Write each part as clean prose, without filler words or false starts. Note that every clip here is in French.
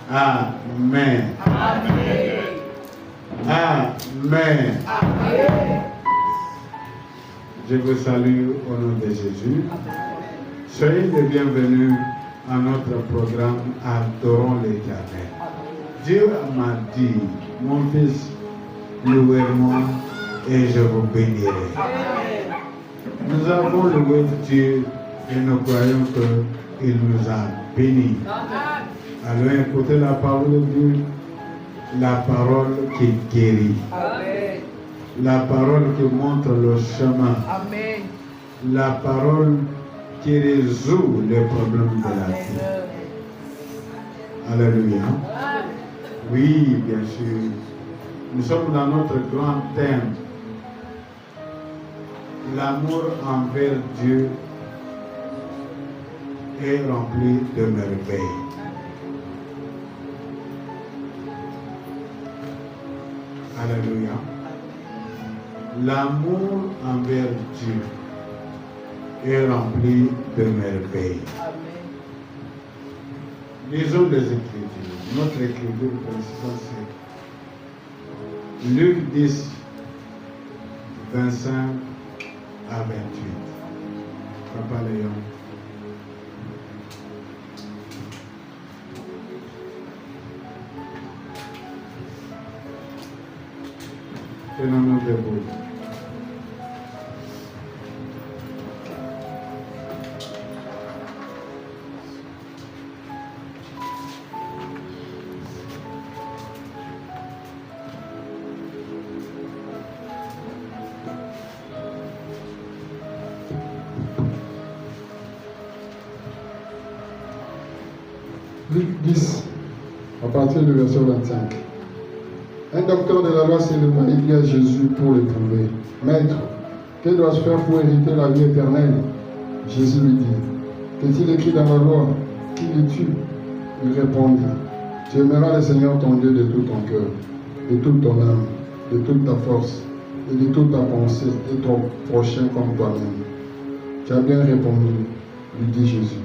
Amen. Amen. Amen. Amen. Je vous salue au nom de Jésus. Soyez les bienvenus à notre programme Adorons l'Éternel. Dieu m'a dit, mon fils, louez-moi et je vous bénirai. Nous avons loué Dieu et nous croyons qu'il nous a bénis. Allons écouter la parole de Dieu, la parole qui guérit, Amen. la parole qui montre le chemin, Amen. la parole qui résout les problèmes de la vie. Alléluia. Oui, bien sûr. Nous sommes dans notre grand thème. L'amour envers Dieu est rempli de merveilles. Alléluia. L'amour envers Dieu est rempli de merveilles. Lisons les Écritures. Notre écriture principale, c'est Luc 10, 25 à 28. Papa Léon. Tenons-nous debout. Luc 10, à partir du verset 25. Un docteur de la loi s'est levé et dit à Jésus pour le trouver. Maître, que dois-je faire pour hériter la vie éternelle? Jésus lui dit, qu'est-il écrit dans la loi? Qui es-tu? Il répondit, tu aimeras le Seigneur ton Dieu de tout ton cœur, de toute ton âme, de toute ta force et de toute ta pensée et ton prochain comme toi-même. Tu as bien répondu, lui dit Jésus.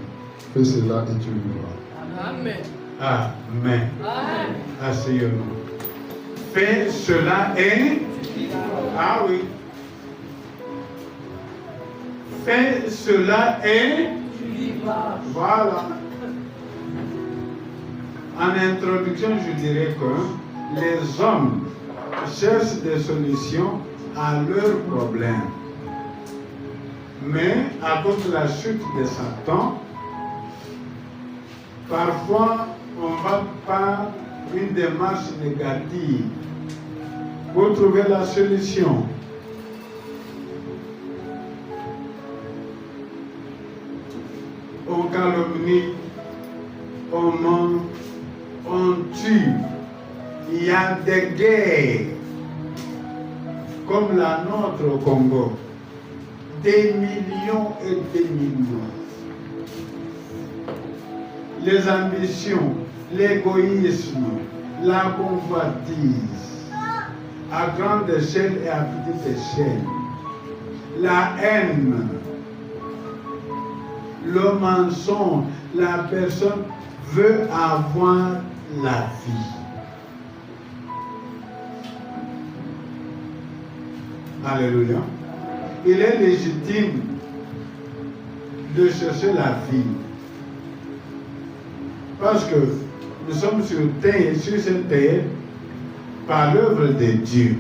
Fais cela et tu vivras. Amen. Amen. Amen. Asseyons-nous. Fais cela et... Ah oui. Fais cela et... Voilà. En introduction, je dirais que les hommes cherchent des solutions à leurs problèmes. Mais à cause de la chute de Satan, parfois on va par une démarche négative pour trouver la solution. On calomnie, on ment, on tue. Il y a des guerres comme la nôtre au Congo. Des millions et des millions. Les ambitions, l'égoïsme, la convoitise, à grande échelle et à petite échelle, la haine, le mensonge, la personne veut avoir la vie. Alléluia. Il est légitime de chercher la vie. Parce que nous sommes sur cette terre par l'œuvre de Dieu.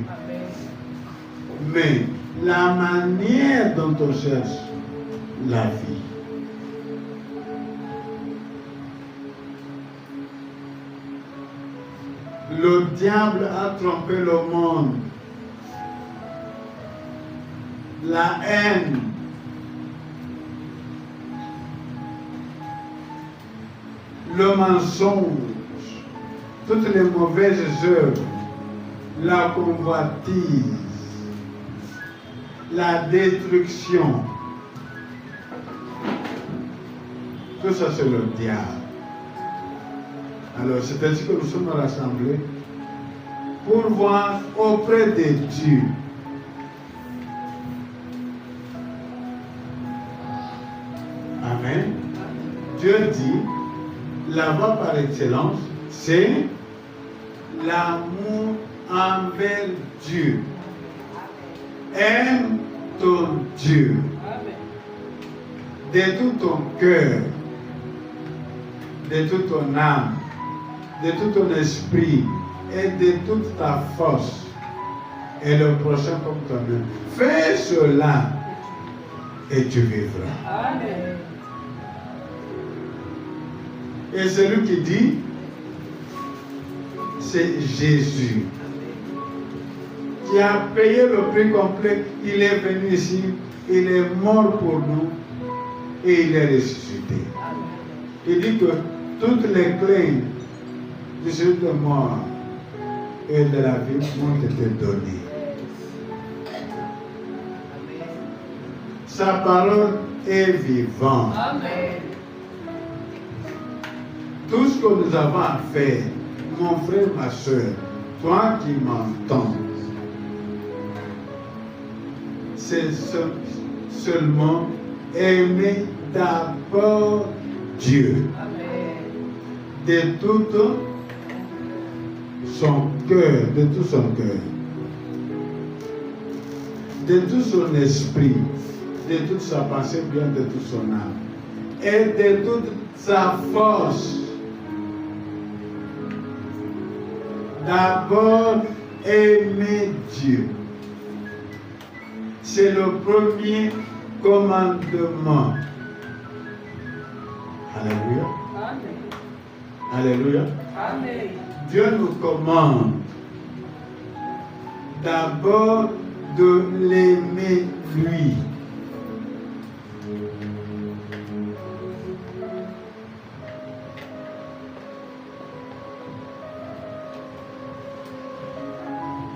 Mais la manière dont on cherche la vie, le diable a trompé le monde. La haine, le mensonge, toutes les mauvaises œuvres, la convoitise, la destruction, tout ça c'est le diable. Alors c'est ainsi que nous sommes rassemblés pour voir auprès de Dieu Amen. Dieu dit, la voie par excellence, c'est l'amour envers Dieu. Aime ton Dieu de tout ton cœur, de toute ton âme, de tout ton esprit et de toute ta force. Et le prochain comme toi-même. Fais cela et tu vivras. Amen. Et celui qui dit, c'est Jésus qui a payé le prix complet. Il est venu ici, il est mort pour nous et il est ressuscité. Il dit que toutes les clés du jour de mort et de la vie m'ont été données. Sa parole est vivante. Amen. Tout ce que nous avons à faire, mon frère, ma soeur, toi qui m'entends, c'est seulement aimer d'abord Dieu. Amen. De tout son cœur, de tout son cœur, de tout son esprit, de toute sa pensée, bien de toute son âme, et de toute sa force. D'abord, aimer Dieu. C'est le premier commandement. Alléluia. Amen. Alléluia. Amen. Dieu nous commande d'abord de l'aimer lui.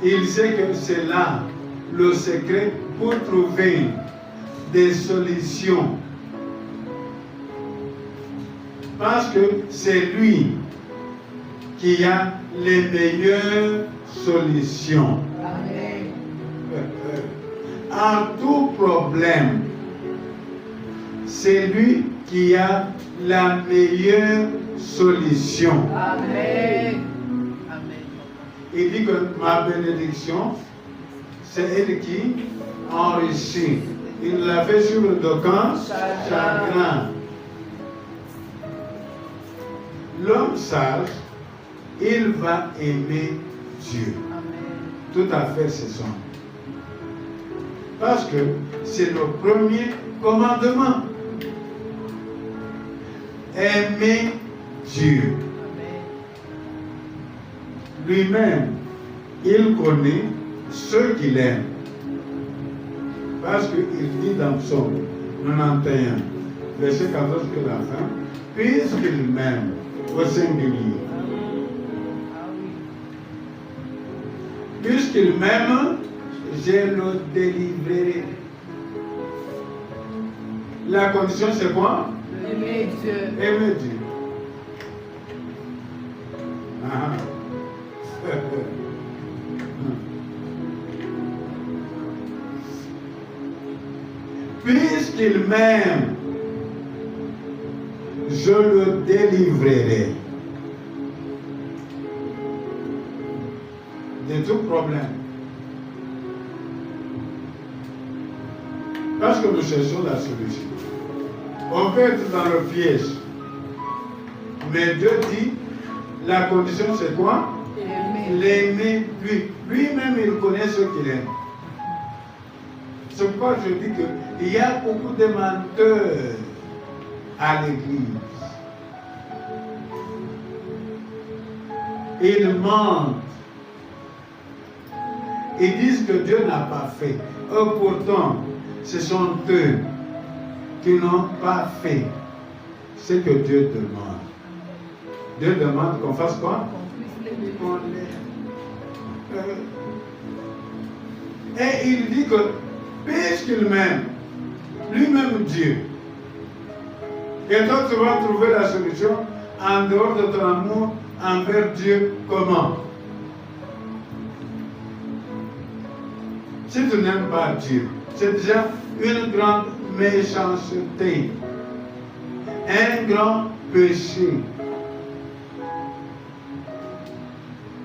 Il sait que c'est là le secret pour trouver des solutions. Parce que c'est lui qui a les meilleures solutions. Amen. À tout problème, c'est lui qui a la meilleure solution. Amen. Amen. Il dit que ma bénédiction, c'est elle qui enrichit. Il l'a fait sur d'aucun chagrin. L'homme sage, il va aimer Dieu. Amen. Tout à fait, c'est ça. Parce que c'est le premier commandement. Aimer Dieu. Amen. Lui-même, il connaît ceux qu'il aime. Parce qu'il dit dans Psaume 91, verset 14 que la fin, puisqu'il m'aime au singulier. Ah oui. Puisqu'il m'aime, je le délivrerai. La condition c'est quoi? Aimer Dieu. Aimer Dieu. Ah. Puisqu'il m'aime, je le délivrerai de tout problème. Parce que nous cherchons la solution. On peut être dans le piège. Mais Dieu dit, la condition c'est quoi? Aimer. L'aimer lui. Lui-même, il connaît ce qu'il aime. C'est pourquoi je dis qu'il y a beaucoup de menteurs à l'église. Ils mentent. Ils disent que Dieu n'a pas fait. Pourtant, ce sont eux qui n'ont pas fait ce que Dieu demande. Dieu demande qu'on fasse quoi? Qu'on l'aime. Et il dit que puisqu'il m'aime, lui-même Dieu, et toi tu vas trouver la solution en dehors de ton amour envers Dieu. Comment? Si tu n'aimes pas Dieu, c'est déjà une grande méchanceté, un grand péché.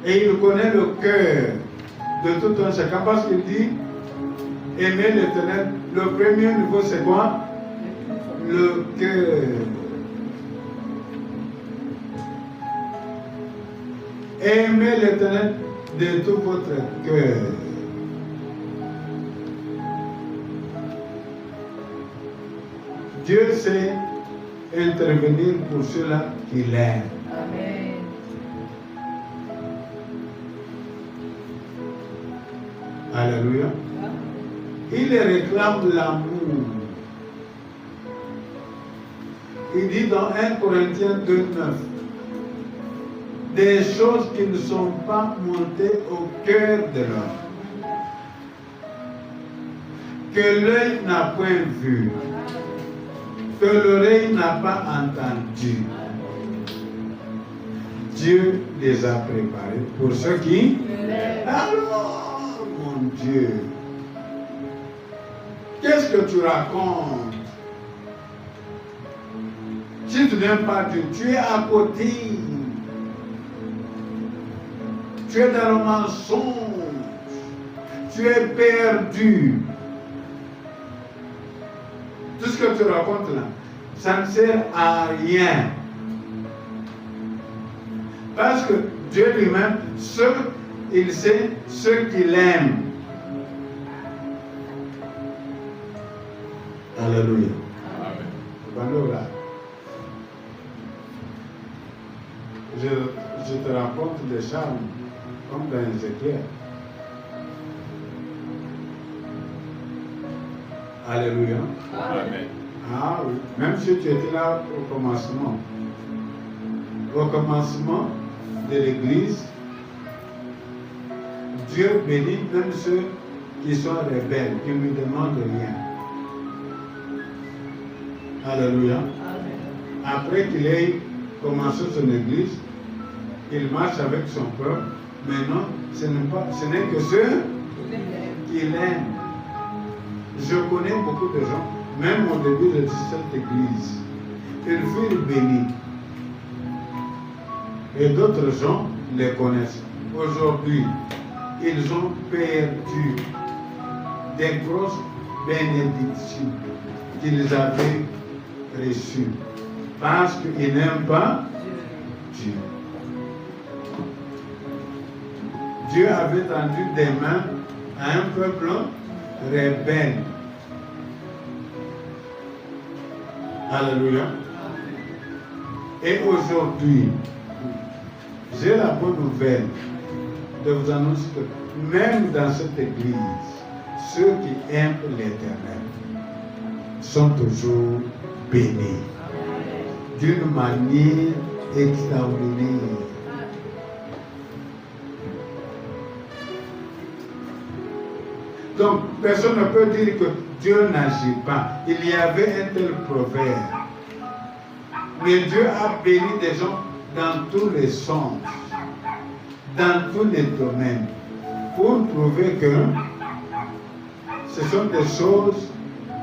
Et il connaît le cœur de tout un chacun parce qu'il dit aimer l'Éternel. Le premier niveau, c'est quoi? Le cœur. Aimez l'Éternel de tout votre cœur. Dieu sait intervenir pour ceux-là qui l'aiment. Amen. Alléluia. Il réclame l'amour. Il dit dans 1 Corinthiens 2,9 des choses qui ne sont pas montées au cœur de l'homme, que l'œil n'a point vu, que l'oreille n'a pas entendu. Dieu les a préparés pour ceux qui... Alors, mon Dieu, qu'est-ce que tu racontes? Si tu n'aimes pas Dieu, tu es à côté. Tu es dans le mensonge. Tu es perdu. Tout ce que tu racontes là, ça ne sert à rien. Parce que Dieu lui-même, il sait ceux qu'il aime. Alléluia. Amen. Je te raconte des charmes, comme dans Ézéchiel. Alléluia. Amen. Ah oui. Même si tu étais là au commencement. Au commencement de l'Église, Dieu bénit même ceux qui sont rebelles, qui ne lui demandent rien. Alléluia. Amen. Après qu'il ait commencé son Église, il marche avec son peuple. Maintenant, ce n'est que ceux qu'il aime. Je connais beaucoup de gens, même au début de cette Église, ils furent bénis. Et d'autres gens les connaissent. Aujourd'hui, ils ont perdu des grosses bénédictions qu'ils avaient reçues parce qu'ils n'aiment pas Dieu. Dieu avait tendu des mains à un peuple rebelle. Alléluia. Et aujourd'hui, j'ai la bonne nouvelle de vous annoncer que même dans cette église, ceux qui aiment l'Éternel sont toujours bénis d'une manière extraordinaire. Donc, personne ne peut dire que Dieu n'agit pas. Il y avait un tel proverbe. Mais Dieu a béni des gens dans tous les sens, dans tous les domaines, pour prouver que ce sont des choses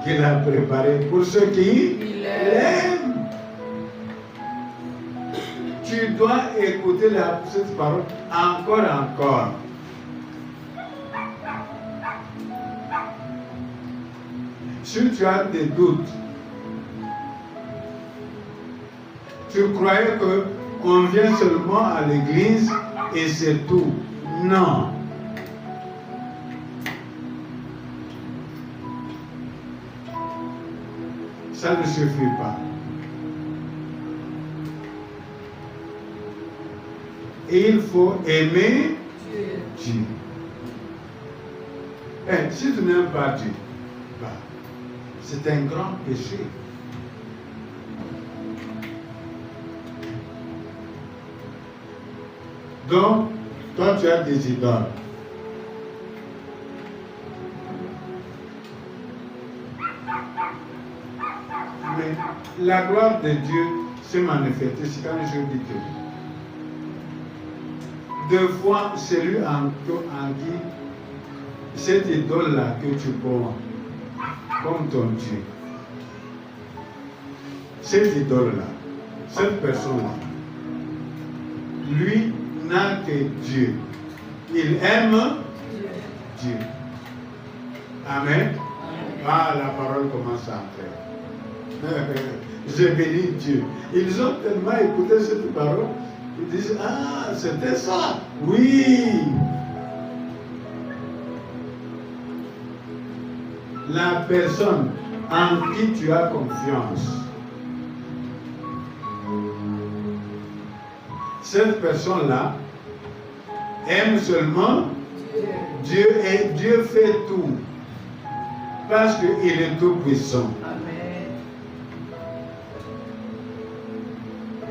qu'il a préparées pour ceux qui l'aiment. Tu dois écouter cette parole encore. Si tu as des doutes, tu croyais qu'on vient seulement à l'église et c'est tout. Non. Ça ne suffit pas. Et il faut aimer Dieu. Et si tu n'aimes pas Dieu, c'est un grand péché. Donc, toi tu as des idoles. Mais la gloire de Dieu s'est manifestée, c'est quand je dis que deux fois celui en qui cette idole-là que tu prends comme ton Dieu, cette idole-là, cette personne-là, lui n'a que Dieu. Il aime Dieu. Amen. Ah, la parole commence à entrer. Je bénis Dieu. Ils ont tellement écouté cette parole, ils disent, ah, c'était ça. Oui. La personne en qui tu as confiance, cette personne-là aime seulement Dieu et Dieu fait tout parce qu'il est tout puissant. Amen.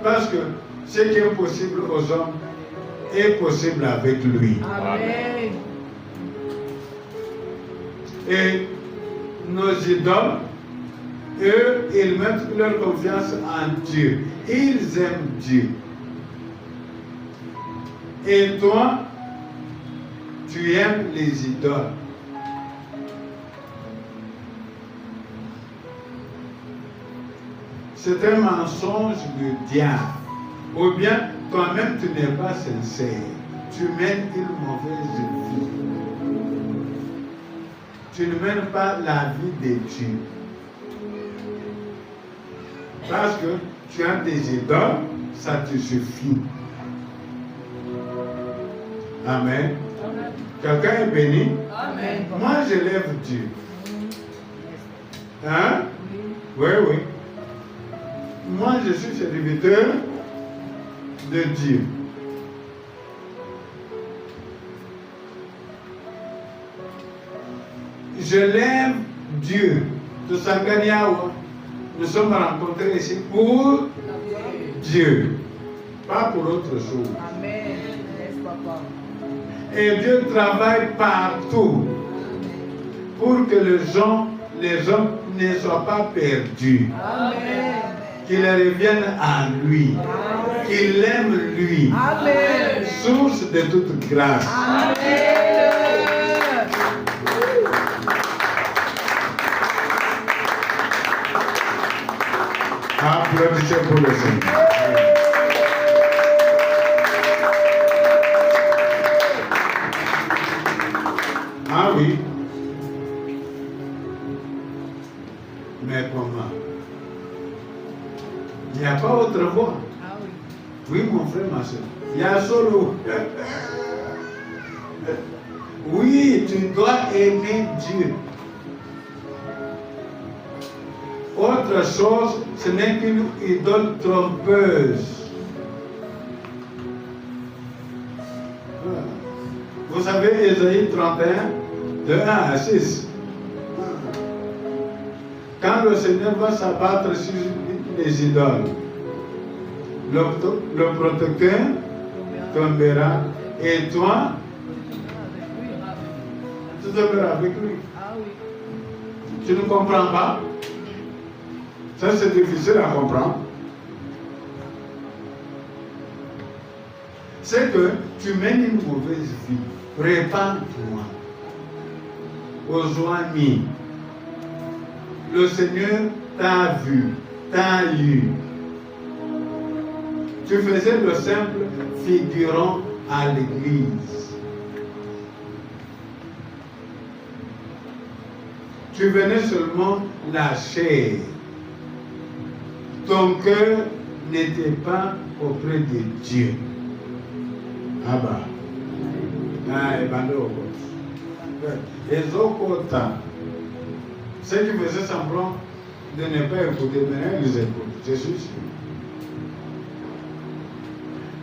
Parce que ce qui est possible aux hommes est possible avec lui. Amen. Et nos idoles, eux, ils mettent leur confiance en Dieu. Ils aiment Dieu. Et toi, tu aimes les idoles. C'est un mensonge du diable. Ou bien, toi-même, tu n'es pas sincère. Tu mènes une mauvaise vie. Tu ne mènes pas la vie de Dieu. Parce que tu as des idoles, ça te suffit. Amen. Quelqu'un est béni? Amen. Moi, j'élève Dieu. Hein? Oui, oui. Moi, je suis serviteur de Dieu. Je lève Dieu. De Sanganiawa. Nous sommes rencontrés ici pour Dieu, pas pour autre chose. Amen. Yes, papa. Et Dieu travaille partout pour que les hommes ne soient pas perdus, Amen. qu'ils reviennent à lui, qu'ils l'aiment lui, Amen. source de toute grâce. Amen. Applaudissez pour le Seigneur. Ah oui. Mais comment? Il n'y a pas autre voie. Ah oui. Oui, mon frère, ma soeur. Il y a solo. Oui, tu dois aimer Dieu. Autre chose, ce n'est qu'une idole trompeuse. Vous savez, Ésaïe 31, de 1 à 6. Quand le Seigneur va s'abattre sur les idoles, le protecteur tombera et toi, tu tomberas avec lui. Ah oui. Tu ne comprends pas? Ça, c'est difficile à comprendre. C'est que tu mènes une mauvaise vie. Prépare-toi aux amis. Le Seigneur t'a vu, t'a eu. Tu faisais le simple figurant à l'église. Tu venais seulement la chair. Ton cœur n'était pas auprès de Dieu. Ah bah. Ah, et bando. Les autres, ceux qui faisaient semblant de ne pas écouter, maintenant ils écoutent, je suis sûr.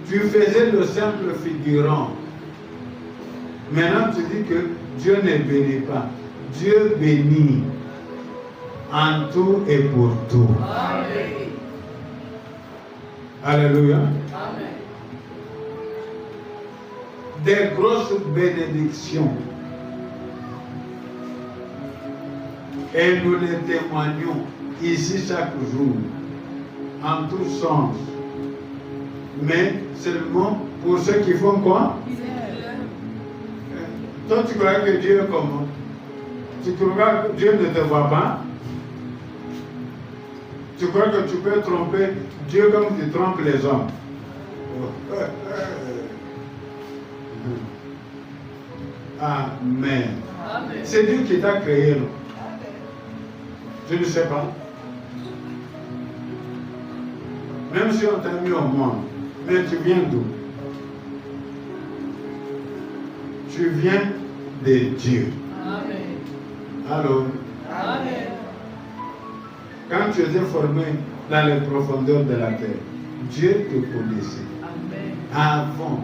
Tu faisais le simple figurant. Maintenant tu dis que Dieu ne bénit pas. Dieu bénit en tout et pour tout. Amen. Alléluia. Amen. Des grosses bénédictions. Et nous les témoignons ici chaque jour, en tous sens. Mais seulement pour ceux qui font quoi? Toi, tu crois que Dieu est comment? Tu crois que Dieu ne te voit pas? Tu crois que tu peux tromper Dieu comme tu trompes les hommes? Amen. Amen. C'est Dieu qui t'a créé, non? Je ne sais pas. Même si on t'a mis au monde, mais tu viens d'où? Tu viens de Dieu. Amen. Alors, Amen. quand tu étais formé dans les profondeurs de la terre, Dieu te connaissait Amen. avant.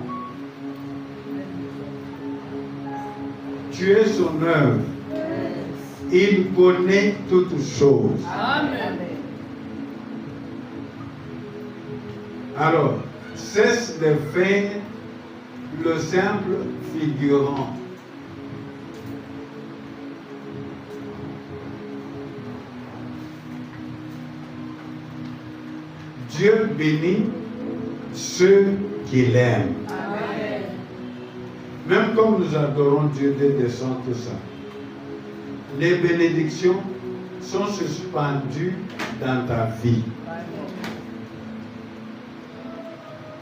Tu es son œuvre. Il connaît toutes choses. Amen. Alors, cesse de faire le simple figurant. Dieu bénit ceux qu'il aime. Amen. Même comme nous adorons Dieu des descentes, tout ça. Les bénédictions sont suspendues dans ta vie.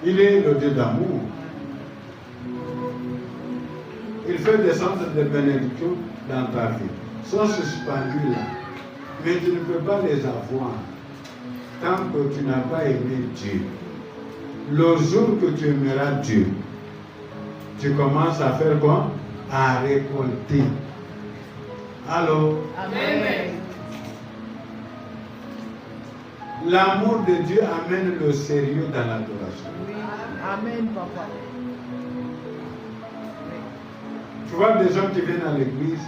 Il est le Dieu d'amour. Il fait descendre des bénédictions dans ta vie. Ils sont suspendues là. Mais tu ne peux pas les avoir tant que tu n'as pas aimé Dieu. Le jour que tu aimeras Dieu, tu commences à faire quoi? À récolter. Alors, Amen. l'amour de Dieu amène le sérieux dans l'adoration. Amen, papa. Tu vois des gens qui viennent à l'église,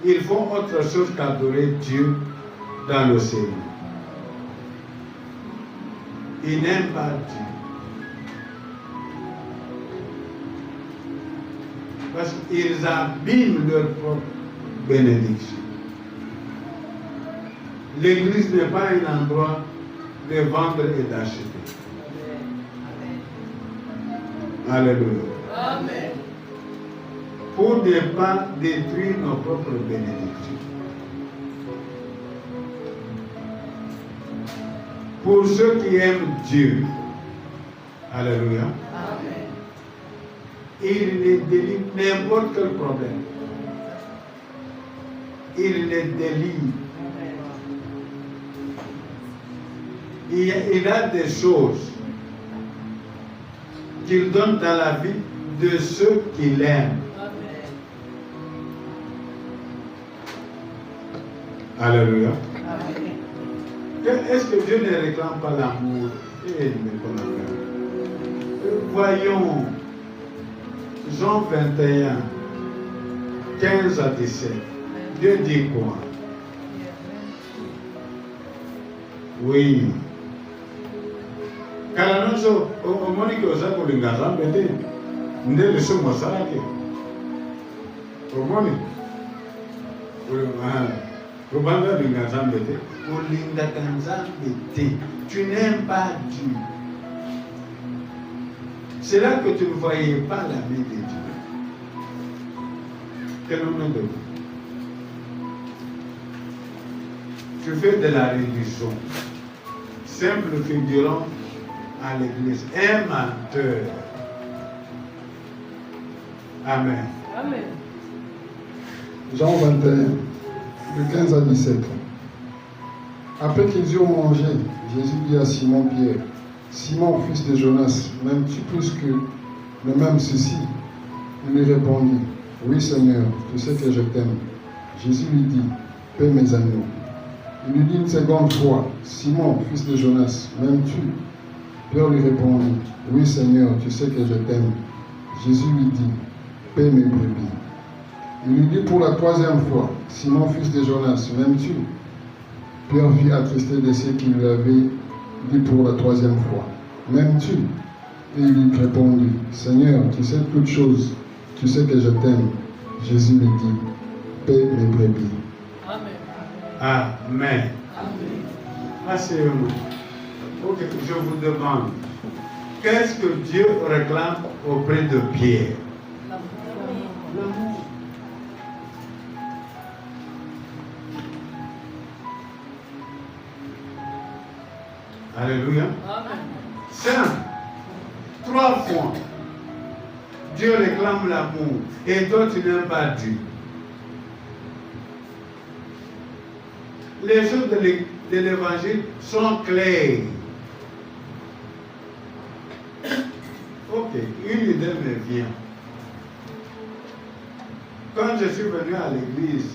ils font autre chose qu'adorer Dieu dans le sérieux. Ils n'aiment pas Dieu. Parce qu'ils abîment leur propre bénédiction. L'église n'est pas un endroit de vendre et d'acheter. Alléluia. Amen. Pour ne pas détruire nos propres bénédictions. Pour ceux qui aiment Dieu, alléluia, Amen. il les délivre n'importe quel problème. Il les délivre. Il a des choses qu'il donne dans la vie de ceux qu'il aime. Alléluia. Est-ce que Dieu ne réclame pas l'amour? Voyons Jean 21, 15 à 17. Dieu dit quoi? Oui. Kalanoso, Monique Osako Lingazan Bete, Ndele Sumo Sarake. Monique. Rubanga Lingazan Bete, Olinga Kanzan Bete. Tu n'aimes pas Dieu. C'est là que tu ne voyais pas la main de Dieu. Quel nom de vous? Tu fais de la réduction. Simple figurant à l'église. Un menteur. Amen. Amen. Jean 21, de 15 à 17. Après qu'ils eurent mangé, Jésus dit à Simon-Pierre, Simon, fils de Jonas, m'aimes-tu plus que le même ceci? Il lui répondit, oui Seigneur, tu sais que je t'aime. Jésus lui dit, paie mes agneaux. Il lui dit une seconde fois, Simon, fils de Jonas, m'aimes-tu? Pierre lui répondit, oui Seigneur, tu sais que je t'aime. Jésus lui dit, paie mes brebis. Il lui dit pour la troisième fois, Simon, fils de Jonas, m'aimes-tu? Pierre fut attristé de ce qu'il lui avait dit pour la troisième fois, m'aimes-tu? Et il lui répondit, Seigneur, tu sais toutes choses, tu sais que je t'aime. Jésus lui dit, paie mes brebis. Amen. Amen. Amen. Asseyez-vous. Ok, je vous demande, qu'est-ce que Dieu réclame auprès de Pierre? L'amour. Alléluia. Amen. Simple. 3 fois. Dieu réclame l'amour. Et toi, tu n'aimes pas Dieu. Les choses de l'évangile sont claires. Ok, une idée me vient. Quand je suis venu à l'église,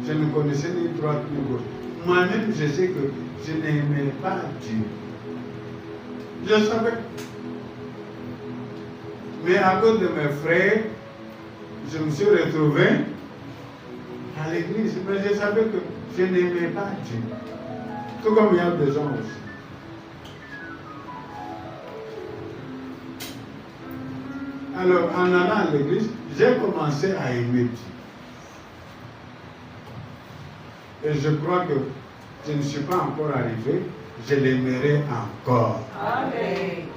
je ne connaissais ni droite ni gauche. Moi-même, je sais que je n'aimais pas Dieu. Je savais. Mais à cause de mes frères, je me suis retrouvé à l'église. Mais je savais que je n'aimais pas Dieu. Tout comme il y a des gens aussi. Alors, en allant à l'église, j'ai commencé à aimer Dieu. Et je crois que je ne suis pas encore arrivé, je l'aimerai encore. Amen.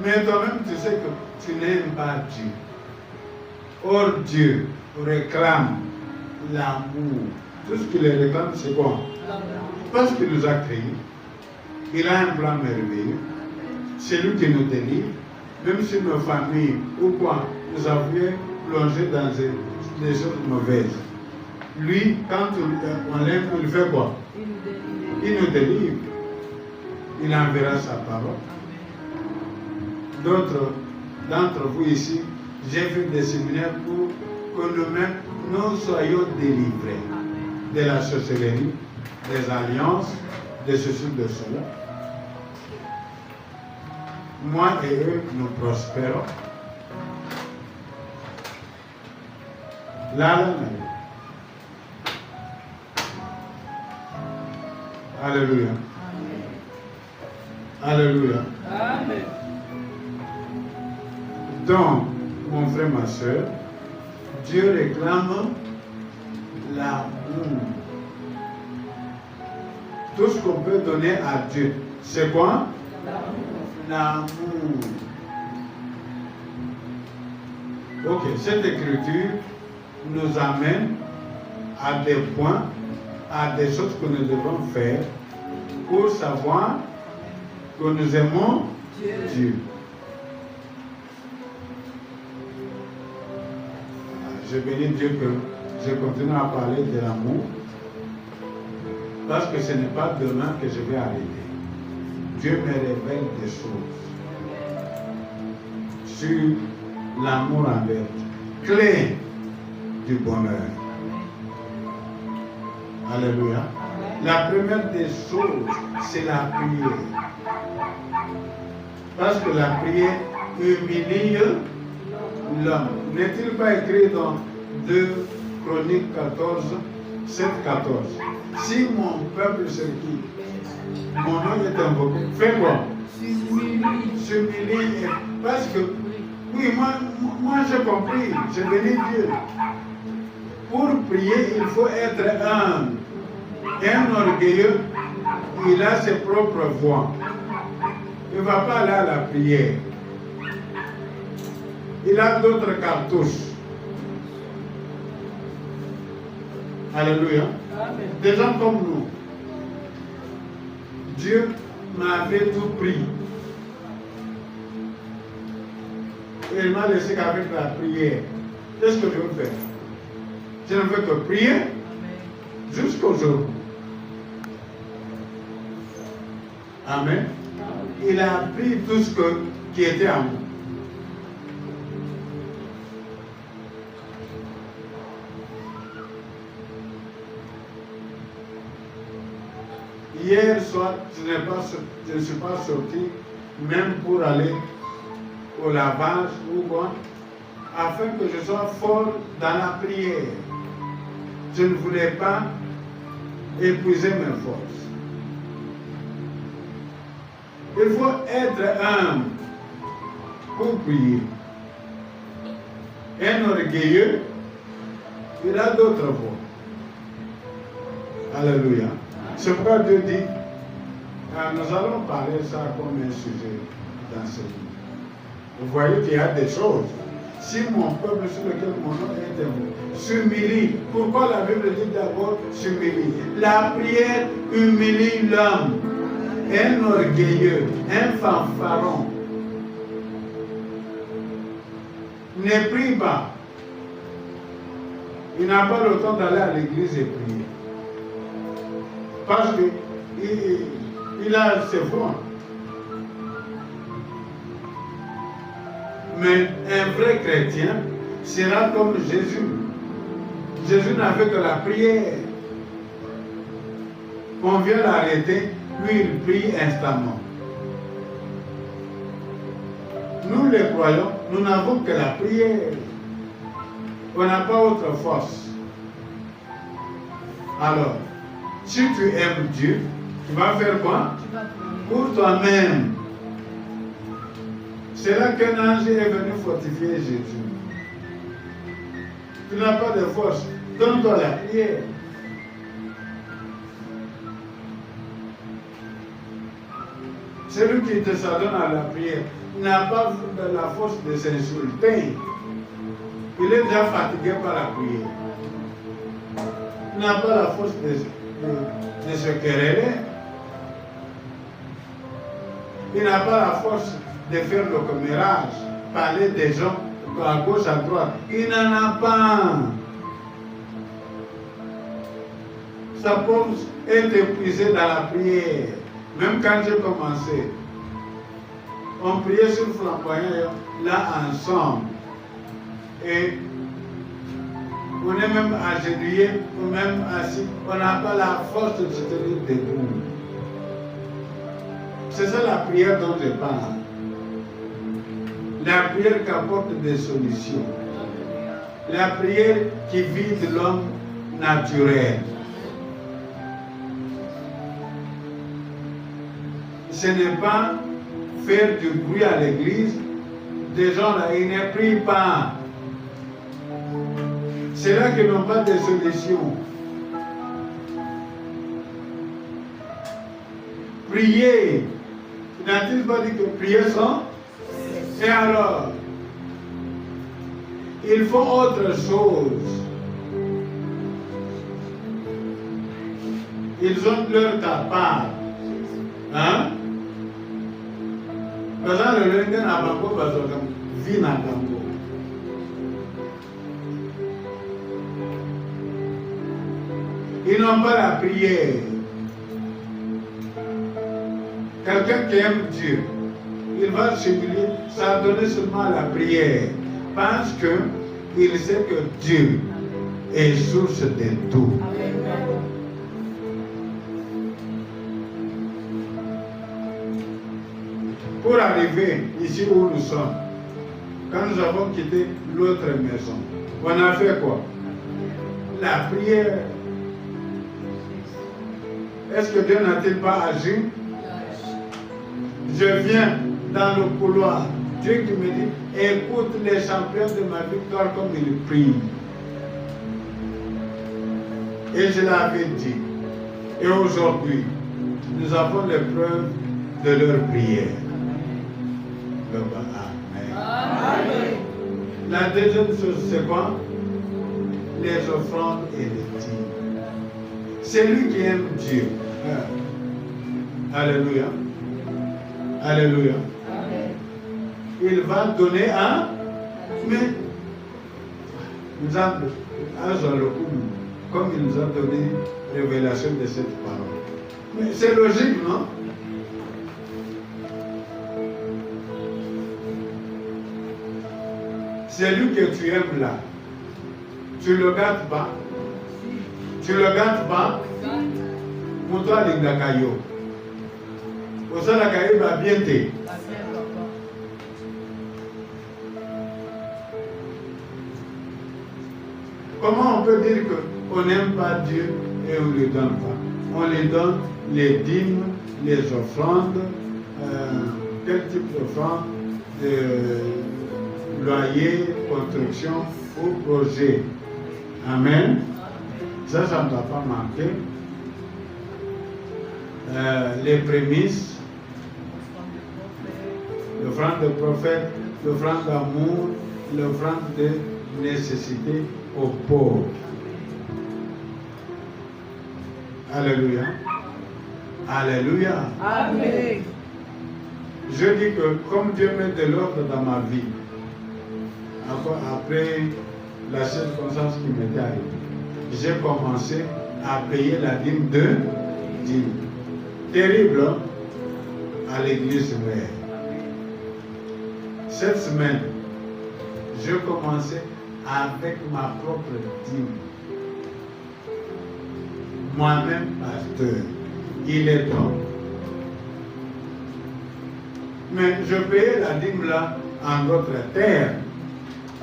Mais toi-même, tu sais que tu n'aimes pas Dieu. Or, Dieu réclame l'amour. Tout ce qu'il réclame, c'est quoi? Parce qu'il nous a créés. Il a un plan merveilleux. C'est lui qui nous délivre. Même si nos familles ou quoi, nous avions plongé dans des choses mauvaises. Lui, quand on l'aime, on lui fait quoi? Il nous délivre. Il enverra sa parole. D'autres d'entre vous ici, j'ai fait des séminaires pour que nous-mêmes, nous soyons délivrés de la sorcellerie, des alliances, de ceci, de cela. Moi et eux, nous prospérons. Là. Alléluia. Alléluia. Amen. Donc, mon frère, ma soeur, Dieu réclame l'amour. Tout ce qu'on peut donner à Dieu, c'est quoi? L'amour. Ok, cette écriture nous amène à des points, à des choses que nous devons faire pour savoir que nous aimons Dieu. Je bénis Dieu que je continue à parler de l'amour parce que ce n'est pas demain que je vais arrêter. Dieu me révèle des choses sur l'amour envers Dieu. Clé du bonheur. Alléluia. La première des choses, c'est la prière. Parce que la prière humilie l'homme. N'est-il pas écrit dans 2 Chroniques 14, 7, 14? Si mon peuple se quitte, mon nom est invoqué, fais quoi? S'humilie. Parce que, oui, moi j'ai compris, j'ai béni Dieu. Pour prier, il faut être humble. Un orgueilleux, il a ses propres voies. Il ne va pas aller à la prière. Il a d'autres cartouches. Alléluia. Amen. Des gens comme nous. Dieu m'avait tout pris. Et il m'a laissé qu'avec la prière. Qu'est-ce que je veux faire? Je ne veux que prier jusqu'aujourd'hui. Amen. Il a appris tout ce qui était en nous. Hier soir, je ne suis pas sorti, même pour aller au lavage ou quoi, afin que je sois fort dans la prière. Je ne voulais pas épuiser mes forces. Il faut être humble pour prier. Un orgueilleux, il a d'autres voies. Alléluia. C'est pourquoi Dieu dit, nous allons parler ça comme un sujet d'enseignement. Vous voyez qu'il y a des choses. Si mon peuple sur lequel mon nom est invoqué s'humilie, pourquoi la Bible dit d'abord s'humilie? La prière humilie l'homme. Un orgueilleux, un fanfaron, ne prie pas. Il n'a pas le temps d'aller à l'église et prier. Parce qu'il a ses foi. Mais un vrai chrétien sera comme Jésus. Jésus n'a fait que la prière. On vient l'arrêter, lui il prie instamment. Nous les croyants, nous n'avons que la prière. On n'a pas autre force. Alors, si tu aimes Dieu, tu vas faire quoi? Pour toi-même. C'est là qu'un ange est venu fortifier Jésus. Tu n'as pas de force. Donne-toi la prière. Celui qui te s'adonne à la prière n'a pas la force de s'insulter. Il est déjà fatigué par la prière. Il n'a pas la force de se quereller. Il n'a pas la force de faire le commérage, parler des gens à gauche, à droite. Il n'en a pas. Sa force est épuisée dans la prière. Même quand j'ai commencé, on priait sur le flamboyant, là ensemble. Et on est même agenouillé, ou même assis. On n'a pas la force de se tenir debout. C'est ça la prière dont je parle. La prière qui apporte des solutions. La prière qui vide l'homme naturel. Ce n'est pas faire du bruit à l'église. Des gens là, ils ne prient pas. C'est là qu'ils n'ont pas de solution. Prier. N'a-t-il pas dit que prier sans? Et alors, il faut autre chose. Ils ont leur capable. Hein? Parce que le lendemain n'a pas besoin de vie n'a pas. Ils n'ont pas la prière. Quelqu'un qui aime Dieu, il va s'adonner seulement à la prière parce qu'il sait que Dieu est source de tout. Pour arriver ici où nous sommes, quand nous avons quitté l'autre maison, on a fait quoi? La prière. Est-ce que Dieu n'a-t-il pas agi? Je viens dans le couloir. Dieu qui me dit, écoute les champions de ma victoire comme ils prient. Et je l'avais dit. Et aujourd'hui, nous avons les preuves de leur prière. Amen. Amen. La deuxième chose, c'est quoi? Les offrandes et les dîmes. C'est lui qui aime Dieu. Alléluia. Alléluia. Amen. Il va donner à... Mais nous avons comme il nous a donné révélation de cette parole. Mais c'est logique, non? C'est lui que tu aimes là. Tu le gâtes pas. Tu le gâtes pas. Pour toi, les Dakayo. Pour ça, la Dakayo va bien t'aider. Comment on peut dire qu'on n'aime pas Dieu et on ne lui donne pas? On lui donne les dîmes, les offrandes, quel type d'offrande? Loyer, construction ou projet. Amen. Ça ne va pas manquer. Les prémices, l'offrande de prophète, l'offrande d'amour, l'offrande de nécessité aux pauvres. Alléluia. Alléluia. Amen. Je dis que comme Dieu met de l'ordre dans ma vie, après la circonstance qui m'était arrivée, j'ai commencé à payer la dîme de dîme. Terrible, hein? À l'église mère. Cette semaine, je commençais avec ma propre dîme. Moi-même, pasteur, il est temps. Mais je payais la dîme là en d'autres terres.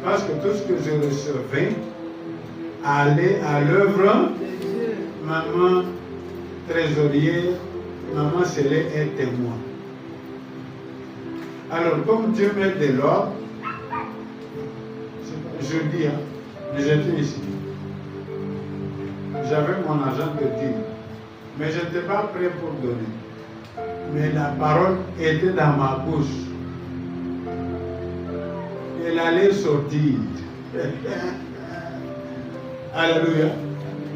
Parce que tout ce que je recevais allait à l'œuvre. Maman trésorière, maman Célé est témoin. Alors, comme Dieu met de l'ordre, je dis, j'étais ici. J'avais mon argent de dîme, mais je n'étais pas prêt pour donner. Mais la parole était dans ma bouche. Elle allait sortir. Alléluia.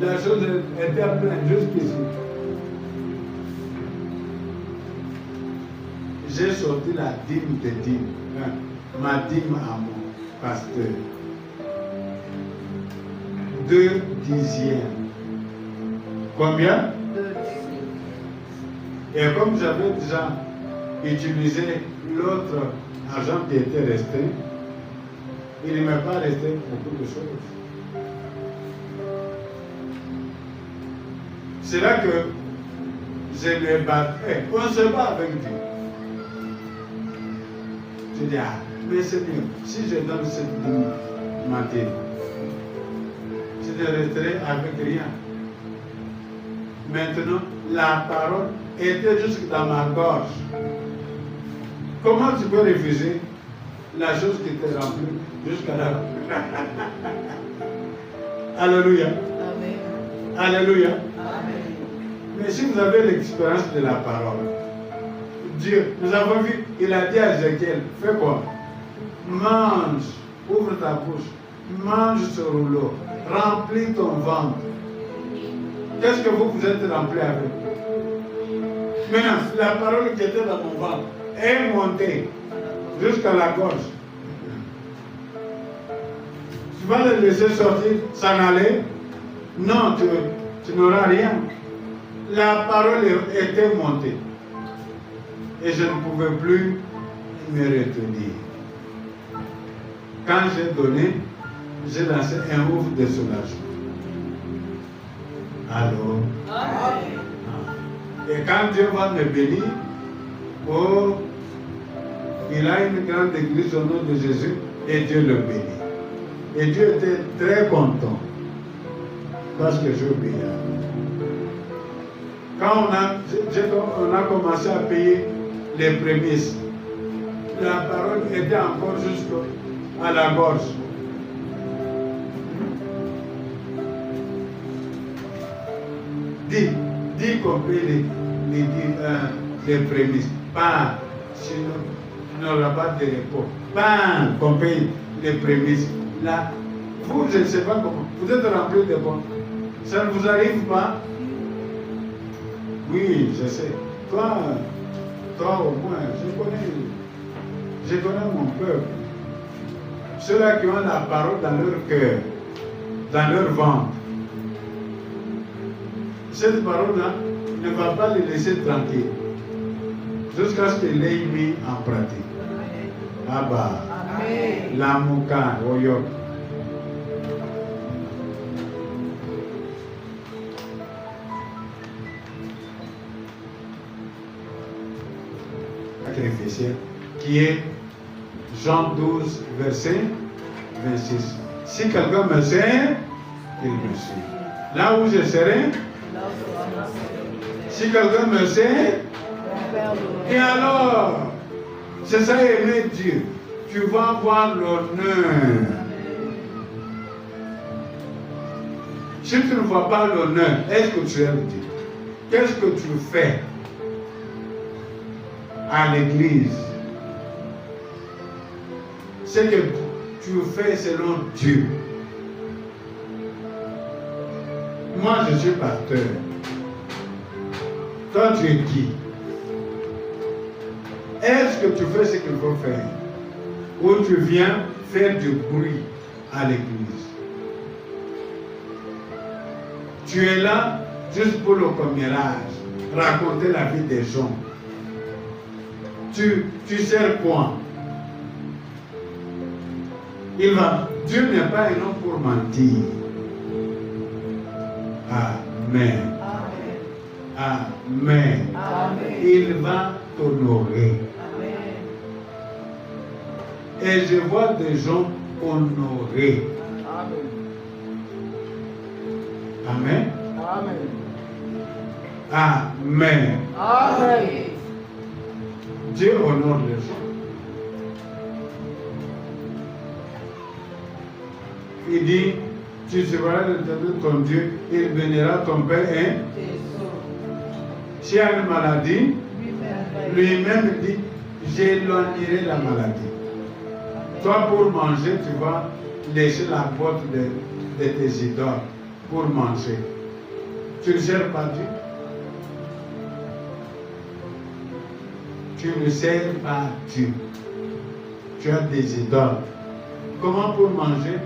La chose était pleine jusqu'ici. J'ai sorti la dîme de dîme. Ma dîme à mon pasteur. 2 dixièmes. Combien? 2 dixièmes. Et comme j'avais déjà utilisé l'autre argent qui était resté, il ne m'est pas resté beaucoup de choses. C'est là que je me battais. On se bat avec Dieu. Je dis, mais c'est mieux. Si je donne cette dîme matin, je ne resterai avec rien. Maintenant, la parole était jusque dans ma gorge. Comment tu peux refuser la chose qui te remplit jusqu'à là? Alléluia. Amen. Alléluia. Amen. Mais si vous avez l'expérience de la parole, Dieu, nous avons vu, il a dit à Ézéchiel, fais quoi? Mange, ouvre ta bouche, mange ce rouleau, remplis ton ventre. Qu'est-ce que vous êtes rempli avec? Maintenant, la parole qui était dans mon ventre est montée jusqu'à la gorge. Tu vas le laisser sortir, s'en aller? Non, tu n'auras rien. La parole était montée. Et je ne pouvais plus me retenir. Quand j'ai donné, j'ai lancé un ouf de soulagement. Alors, et quand Dieu va me bénir, oh, il a une grande église au nom de Jésus et Dieu le bénit. Et Dieu était très content parce que j'ai obéi. Quand on a commencé à payer les prémices, la parole était encore jusqu'à la gorge. Dis qu'on paye les prémices. Pas, sinon il n'y aura pas de repos. Pas qu'on paye les prémices. Là, vous, je ne sais pas comment, vous êtes rempli de bons. Ça ne vous arrive pas? Oui, je sais. Toi au moins, je connais mon peuple. Ceux-là qui ont la parole dans leur cœur, dans leur ventre. Cette parole-là ne va pas les laisser tranquilles jusqu'à ce qu'ils l'aient mis en pratique. Abba, Lamouka, Oyok. Qui est Jean 12, verset 26. Si quelqu'un me sert, qu'il me suit. Là où je serai, si quelqu'un me sert, et alors, c'est ça aimer Dieu. Tu vas avoir l'honneur. Si tu ne vois pas l'honneur, est-ce que tu aimes Dieu? Qu'est-ce que tu fais à l'église? C'est que tu fais selon Dieu. Moi, je suis pasteur. Toi, tu es qui? Est-ce que tu fais ce qu'il faut faire? Ou tu viens faire du bruit à l'église. Tu es là juste pour le commérage, raconter la vie des gens. Tu sers quoi? Dieu n'est pas un homme pour mentir. Amen. Amen. Amen. Il va t'honorer. Amen. Et je vois des gens honorés. Amen. Amen. Amen. Amen. Amen. Dieu honore les gens. Il dit, tu seras l'Éternel ton Dieu, il bénira ton Père. S'il y a une maladie, lui-même dit, j'éloignerai la maladie. Toi, pour manger, tu vas laisser la porte de tes idoles pour manger. Tu ne sers pas Dieu. Tu ne sers pas Dieu. Tu as des idoles. Comment pour manger?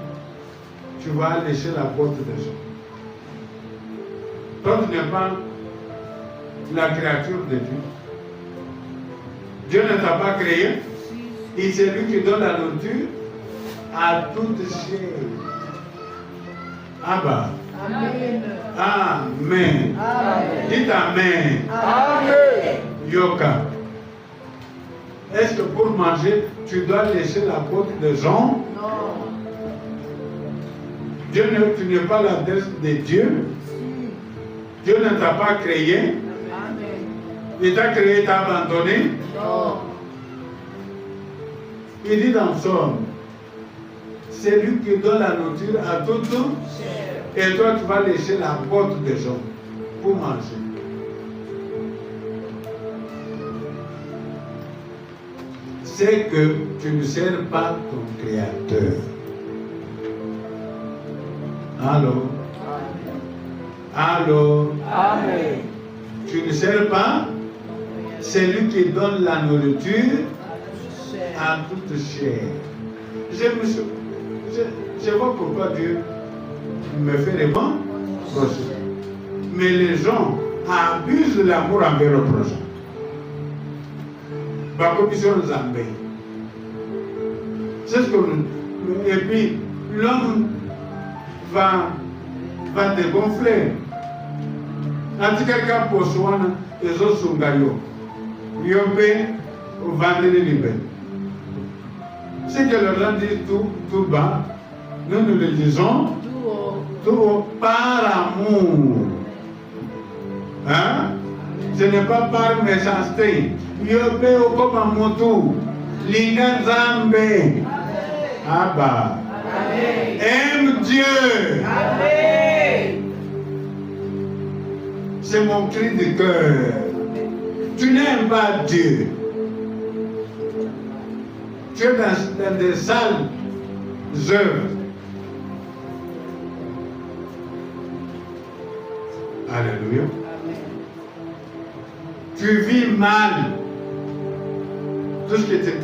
Tu vas lécher la porte des gens. Toi, tu n'es pas la créature de Dieu. Dieu ne t'a pas créé. Et c'est lui qui donne la nourriture à toute chair. Abba. Amen. Amen. Amen. Dites Amen. Amen. Yoka. Est-ce que pour manger, tu dois laisser la porte des gens? Non. Tu n'es pas la déesse de Dieu. Dieu ne t'a pas créé. Amen. Il t'a créé, t'a abandonné. Non. Il dit dans Psaume, c'est lui qui donne la nourriture à toute Cher. et toi tu vas laisser la porte des gens pour manger. C'est que tu ne sers pas ton Créateur. Allô? Allô? Amen. Tu ne sers pas? C'est lui qui donne la nourriture Cher. à toute chair. Je vois pourquoi Dieu me fait répondre. Mais les gens abusent de l'amour envers le prochain. C'est ce que nous. Et puis, l'homme va dégonfler. Quand quelqu'un possède les autres sont gagnants. Yobé, vendez libéré. Ce que les gens disent tout bas, nous le disons tout haut, par amour. Hein? Ce n'est pas par méchanceté. Yobé okomamotu, linga zambe. Abba. Amen. Aime Dieu. Amen. C'est mon cri de cœur. Tu n'aimes pas Dieu. Tu es dans des sales œuvres. Alléluia. Tu vis mal. Tout ce qui était.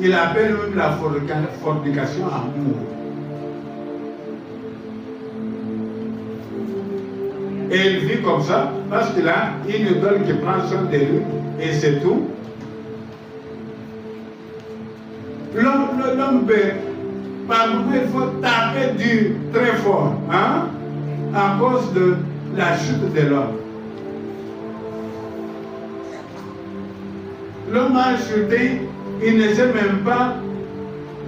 Il appelle même la fornication amour. Et il vit comme ça parce qu'il a une idole qui prend soin de lui et c'est tout. L'homme peut, par moment, il faut taper dur, très fort, hein, à cause de la chute de l'homme. L'homme a chuté, il ne sait même pas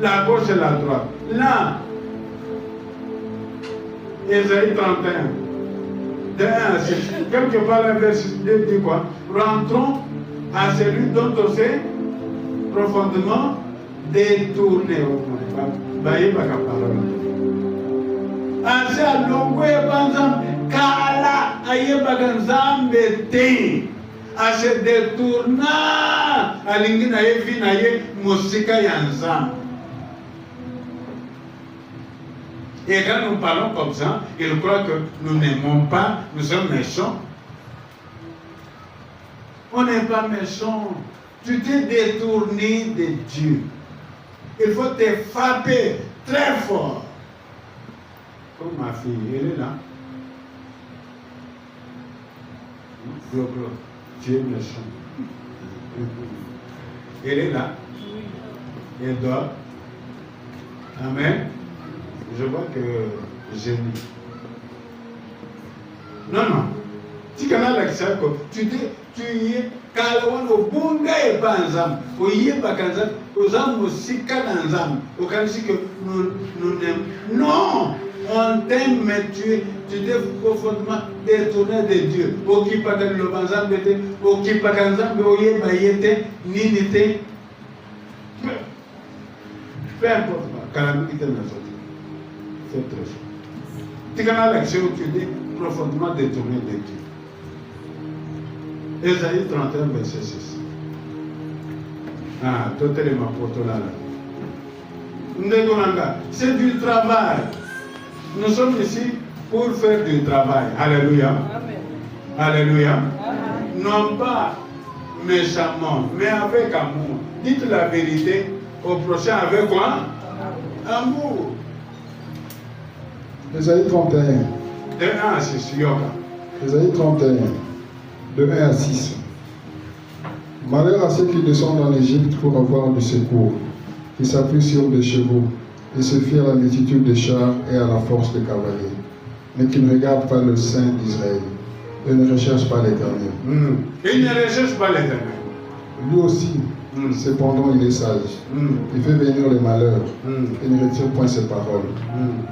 la gauche et la droite. Là, Ésaïe 31. De 1 à 6. Quelque part, le verset 2 dit quoi? Rentrons à celui dont on s'est profondément détourné. Baye baka parole. Asa longo e banzam kala aye baganzambe te. Ase détourna alingi na ye vi na ye musika ya nzambe. Et quand nous parlons comme ça, ils croient que nous n'aimons pas, nous sommes méchants. On n'est pas méchant. Tu t'es détourné de Dieu. Il faut te frapper très fort. Comme ma fille, elle est là. Glo, glo. Tu es méchant. Elle est là. Elle dort. Amen. Je vois que j'ai mis. Non, non. Tu connais l'accent, tu y es calme au bunga et pas ensemble. Au y est pas ensemble. Aux hommes aussi calme ensemble. Au cas que nous n'aimons. Non! On t'aime, mais tu t'es profondément détourné de Dieu. Au qui pas dans le ensemble, au qui pas ensemble, au y est pas y était, ni n'était. Peu importe. Calamité dans la sortie. C'est très chaud. Tu connais l'action où tu es profondément détourné de Dieu. Ésaïe 31, verset 6. Ah, toi, tu es ma photo là. C'est du travail. Nous sommes ici pour faire du travail. Alléluia. Amen. Alléluia. Amen. Non pas méchamment, mais avec amour. Dites la vérité au prochain avec quoi? Amour. Ésaïe 31. De 1 à 6, Yoga. Ésaïe 31, de 1 à 6. Malheur à ceux qui descendent en Égypte pour avoir du secours, qui s'appuient sur des chevaux et se fient à la multitude des chars et à la force des cavaliers, mais qui ne regardent pas le Saint d'Israël et ne recherchent pas l'Éternel. Il ne recherche pas l'Éternel. Lui aussi, cependant, il est sage. Il fait venir les malheurs et ne retire point ses paroles.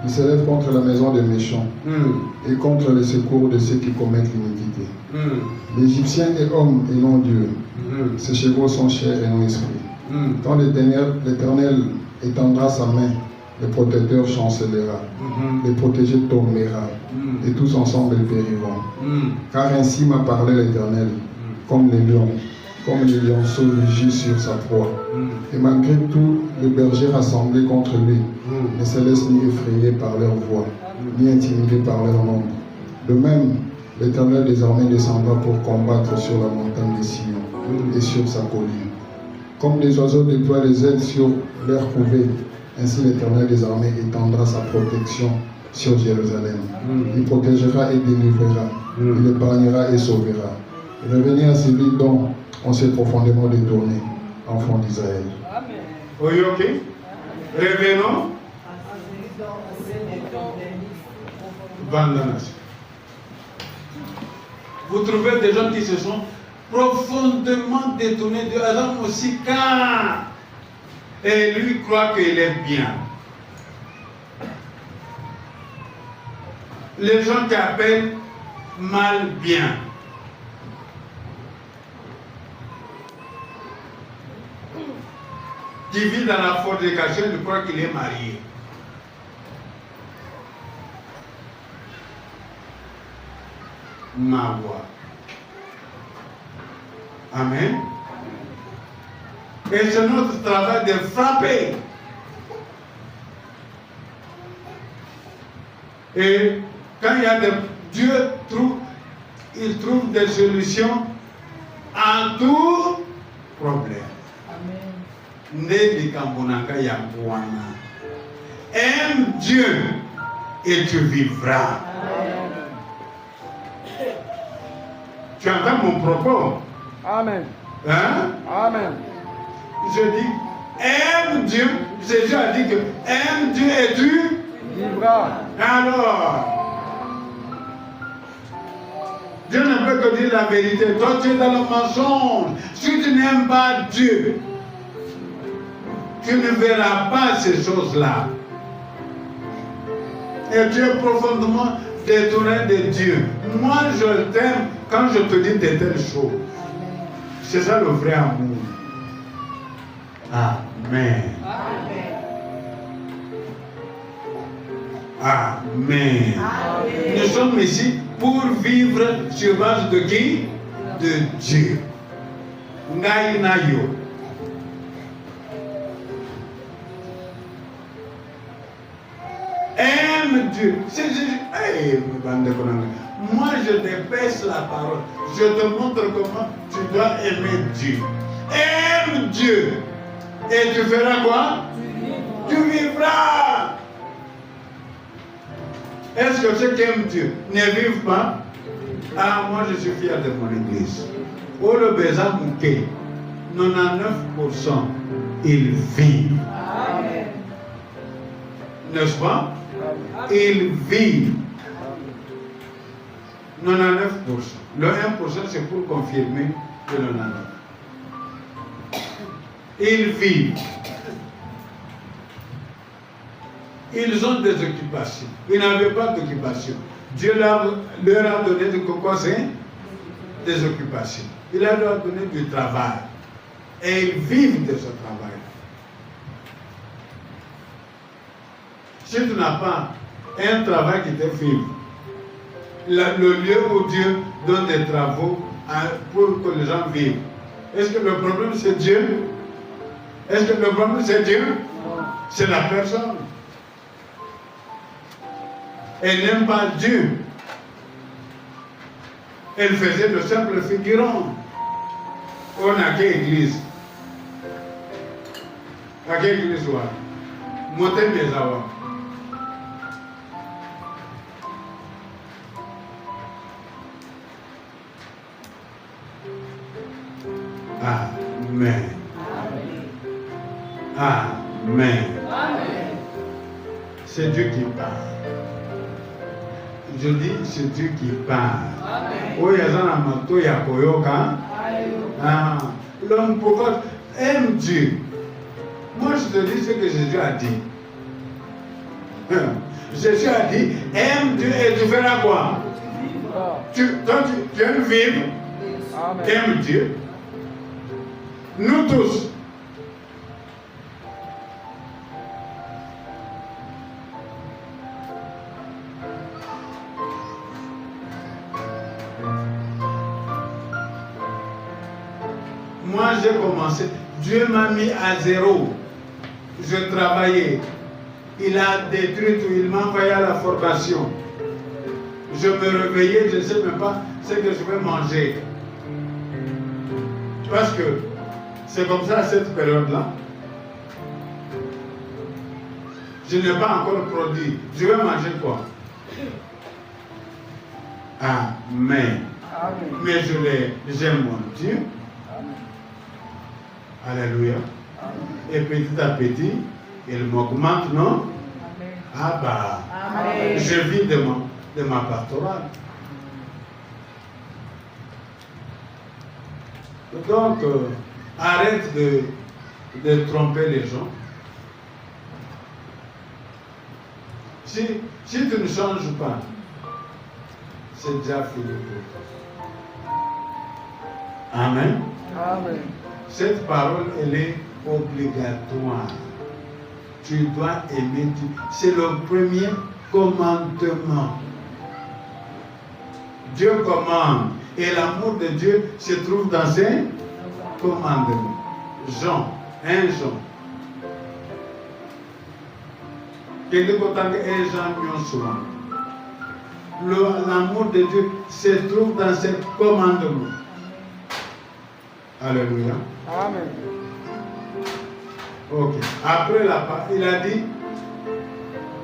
Il s'élève contre la maison des méchants et contre les secours de ceux qui commettent l'iniquité. L'Égyptien est homme et non Dieu. Ses chevaux sont chair et non esprit. Quand l'Éternel étendra sa main, le protecteur chancellera, le protégé tombera, et tous ensemble ils périront. Car ainsi m'a parlé l'Éternel, comme les lions, comme les lionceaux rugissent sur sa proie. Et malgré tout, les bergers rassemblés contre lui ne se laissent ni effrayer par leur voix, ni intimider par leur nombre. De même, l'Éternel désormais descendra pour combattre sur la montagne de Sion et sur sa colline. Comme les oiseaux déploient les ailes sur leur couvée, ainsi l'Éternel désormais étendra sa protection sur Jérusalem. Il protégera et délivrera, il épargnera et sauvera. Revenez à celui dont on s'est profondément détourné, enfant d'Israël. Amen. Oui, ok. Revenons. Vandana. Vous trouvez des gens qui se sont profondément détournés de Adam aussi car et lui croit qu'il est bien. Les gens qui appellent mal bien. Qui vit dans la fornication, il croit qu'il est marié. Ma voix. Amen. Et c'est notre travail de frapper. Et quand il y a des... Dieu il trouve des solutions à tout problème. Aime Dieu et tu vivras. Tu entends mon propos? Amen. Hein? Amen. Je dis, aime Dieu. Jésus a dit que aime Dieu et tu Vivras. alors. Dieu ne peut que dire la vérité. Toi, tu es dans le mensonge. Si tu n'aimes pas Dieu, tu ne verras pas ces choses-là. Et tu es profondément détourné de Dieu. Moi, je t'aime quand je te dis de telles choses. C'est ça le vrai amour. Amen. Amen. Amen. Nous sommes ici pour vivre sur base de qui? De Dieu. Ngai nayo. Aime Dieu. Hey, moi, je te pèse la parole. Je te montre comment tu dois aimer Dieu. Aime Dieu. Et tu feras quoi? Tu vivras. Est-ce que ceux qui aiment Dieu ne vivent pas? Ah, moi je suis fier de mon église. Au le Béza Mouké, 99% ils vivent. Amen. N'est-ce pas? Ils vivent. 99%. Le 1% c'est pour confirmer le 99%. Ils vivent. Ils ont des occupations. Ils n'avaient pas d'occupation. Dieu leur a donné de quoi c'est? Des occupations. Il leur a donné du travail. Et ils vivent de ce travail. Si tu n'as pas un travail qui te vive, le lieu où Dieu donne des travaux pour que les gens vivent, est-ce que le problème c'est Dieu? Est-ce que le problème c'est Dieu? C'est la personne. Elle n'aime pas Dieu. Elle faisait le simple figurant. On a quelle église? À quelle église? Moté Mezawa. Amen. Amen. Amen. C'est Dieu qui parle. Je dis, c'est Dieu qui parle. L'homme, pourquoi aime Dieu? Moi, je te dis ce que Jésus a dit. Jésus a dit, aime Dieu et tu feras quoi? Tu aimes vivre? Amen. Aime Dieu. Nous tous. Moi, j'ai commencé. Dieu m'a mis à zéro. Je travaillais. Il a détruit tout. Il m'a envoyé à la formation. Je me réveillais, je ne sais même pas ce que je vais manger. Parce que c'est comme ça à cette période-là. Je n'ai pas encore produit. Je vais manger quoi? Amen. Amen. Mais j'aime mon Dieu. Alléluia. Et petit à petit, il m'augmente, non? Ah bah, Amen. je vis de ma pastorale. Donc, arrête de tromper les gens. Si tu ne changes pas, c'est déjà fini pour toi. Amen. Amen. Cette parole, elle est obligatoire. Tu dois aimer Dieu. C'est le premier commandement. Dieu commande. Et l'amour de Dieu se trouve dans ses commandements. Jean, 1 Jean. L'amour de Dieu se trouve dans ses commandements. Alléluia. Amen. Ok. Après il a dit,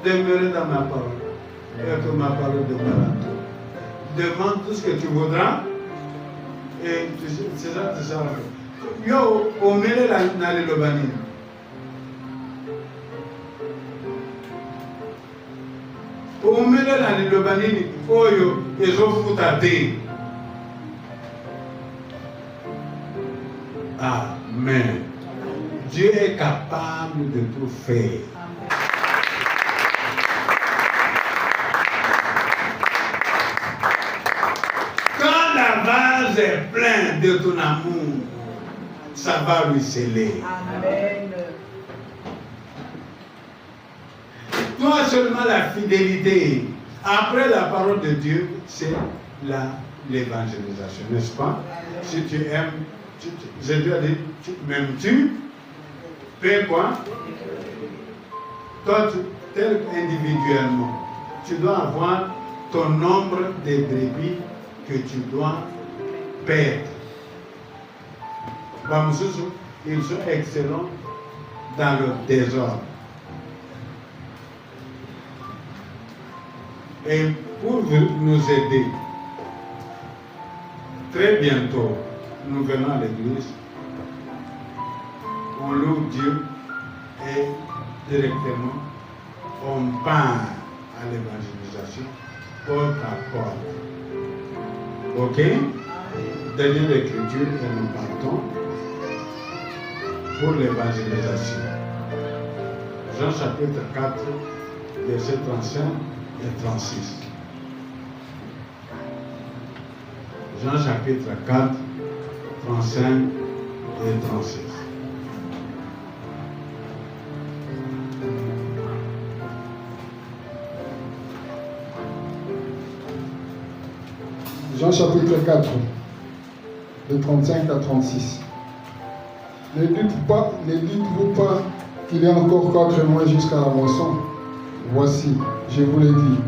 demeurez dans ma parole. Et que ma parole demeure en toi. Demande tout ce que tu voudras. Et c'est ça, c'est ça. Yo, au milieu dans le Lobanine. Au milieu dans le Lobanine, oh yo, ils ont foutu à thé. Amen. Dieu est capable de tout faire. Quand la vase est pleine de ton amour, ça va ruisseler. Amen. Toi seulement la fidélité. Après la parole de Dieu, c'est l'évangélisation, n'est-ce pas? Si tu aimes, Jésus a dit, m'aimes-tu? Fais quoi? Toi, tel individuellement, tu dois avoir ton nombre de brebis que tu dois perdre. Ils sont excellents dans le désordre. Et pour nous aider, très bientôt, nous venons à l'église, on loue Dieu et directement, on part à l'évangélisation porte à porte. Ok? Dernière écriture et nous partons pour l'évangélisation. Jean chapitre 4, versets 35 et 36. Jean chapitre 4, 35 et 36. Jean chapitre 4, de 35 à 36. Ne dites-vous pas qu'il y a encore 4 mois jusqu'à la moisson? Voici, je vous l'ai dit,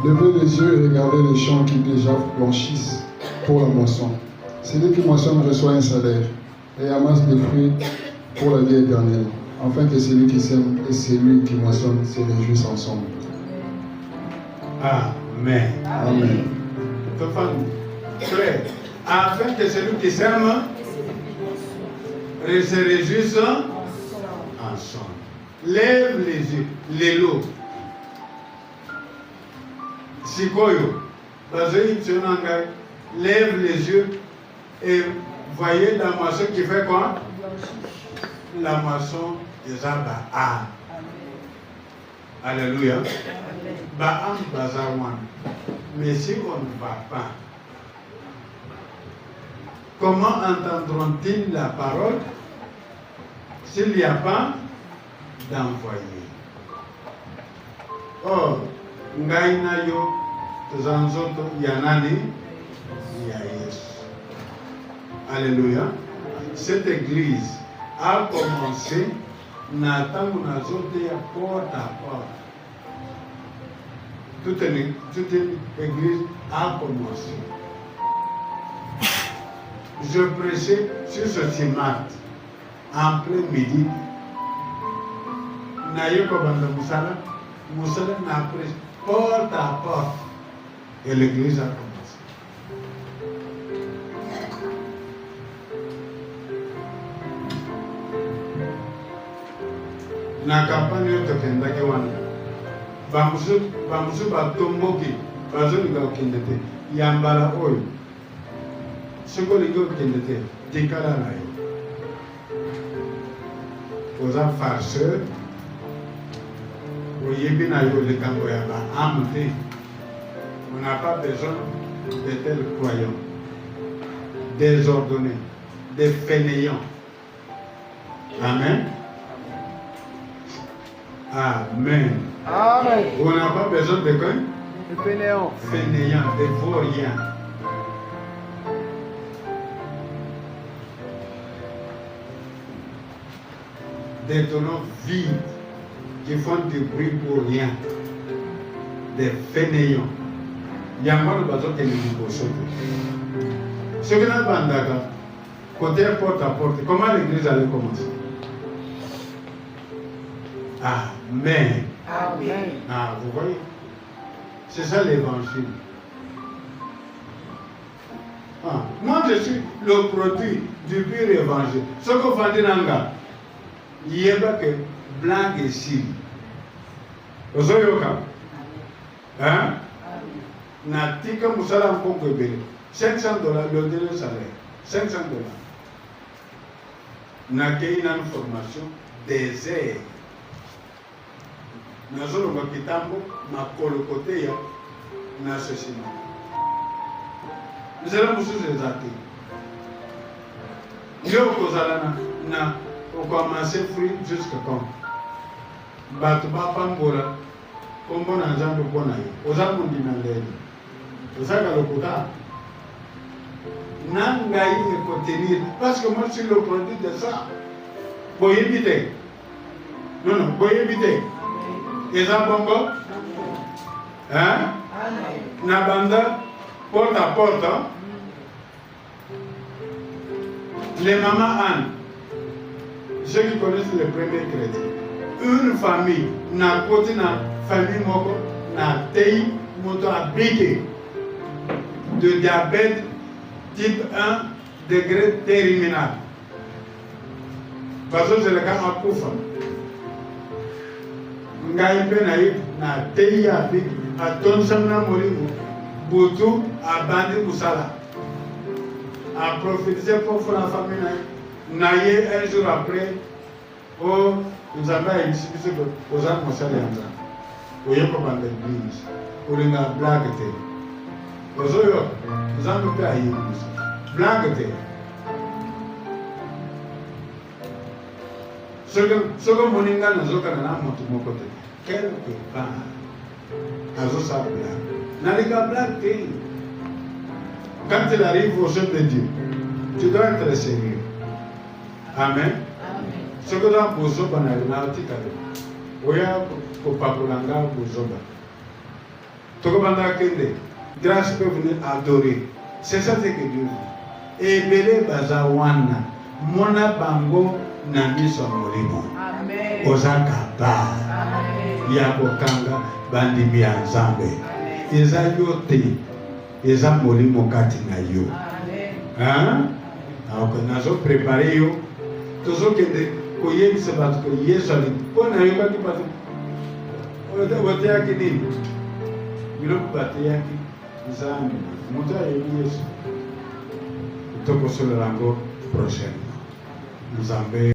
levez les yeux et regardez les champs qui déjà blanchissent pour la moisson. Celui qui moissonne reçoit un salaire et amasse des fruits pour la vie éternelle, afin que celui qui sème et celui qui moissonne se réjouissent ensemble. Amen. Amen. Frère, afin que celui qui sème se réjouisse ensemble. Lève les yeux, les lots. Sikoyo, lève les yeux et voyez la moisson qui fait quoi? La moisson des Baal. Alléluia. Baal Bazawan. Mais si on ne va pas, comment entendront-ils la parole s'il n'y a pas d'envoyé? Oh, Ngaina yo, Tuzanzoto, Yanani, Yaïs. Alléluia. Cette église a commencé, Nathan Munazote, porte à porte. Toute une église a commencé. Je prêchais sur ce timate en plein midi. Nayeko Banda Moussala n'a prêché porte à porte. Et l'église a commencé. Na campagne de Kendaki Wana. Bamusu Batomboki, Bazoliga Kendete, Yambala Oil. Ce que les gars Kendete, Tikala Nayo. Aux farceurs, au Yébinayo, les Gamboyaba, Amté. On n'a pas besoin de tels croyants, désordonnés, des fainéants. Amen. Amen. Amen. On n'a pas besoin de quoi? Le fainéant. Fainéants, des vauriens. Des tonneaux vides qui font du bruit pour rien. Des fainéants. Il y a moins de besoin que les négociations. Ce que nous avons côté porte à porte, comment l'église allait commencer? Amen. Amen. Vous voyez? C'est ça l'évangile. Moi, je suis le produit du pur évangile. Ce que vous faites dans le gars, il n'y a pas que blanc et cils. Vous avez hein? Natika Moussala Mpongo Bele. $500, le dernier salaire. $500. Naké une formation des airs. Nazolo Makitambo, ma colocoté ya, na ceci. Nous allons vous exalter. Yo kozala na commencer fruit jusqu'à quand? Batu bapambola, kombo na nzambe pona yo. Ozamundi na lelo. Ozaka lokuta. Nangai et contenir. Parce que moi je suis le produit de ça. Boye éviter. Non, boye éviter. Et ça bongo? Hein? Nabanda, porte à porte. Hein? Les mamans Anne, ceux qui connaissent les premiers chrétiens, une famille, na côté na famille moko, na tei, moto habité de diabète type 1 degré terminal. Parce que c'est le cas en Koufa. Ngaïpe na teyi api a tonsamna morimu butu a bandi musala a prophétisé pour la famille naïe un jour après oh nous avons expliqué aux gens qui sont là oye ko bande l'église olinga blague te ozoyo nous avons pas ayi blague te Sogo moninga nazoka na moto moko te quelque part azosa blague nalika blague te. Quand il arrive au chef de Dieu, tu dois être sérieux. Amen. Ce que dans Bozoba n'a rien à dire. Oya Kopapulanga Bozoba. Tokobanda Kende. Grâce peut venir adorer. C'est ça que Dieu dit. Et Bele Bazawana. Mona Bango Nami Somolimo. Amen. Ozaka Ba. Yakokanga Bandimi Anzambe. Ezayote. Eza molimo kati na yo. Hein? Alors que nous avons préparé yo. Tous ceux qui koyem se battent que Yesu ali. On a eu pas qui battu. Ote yaki ni. Bilo battu yaki. Nzambe. Moto ya Yesu. Toko sur le rango prochain. Nzambe.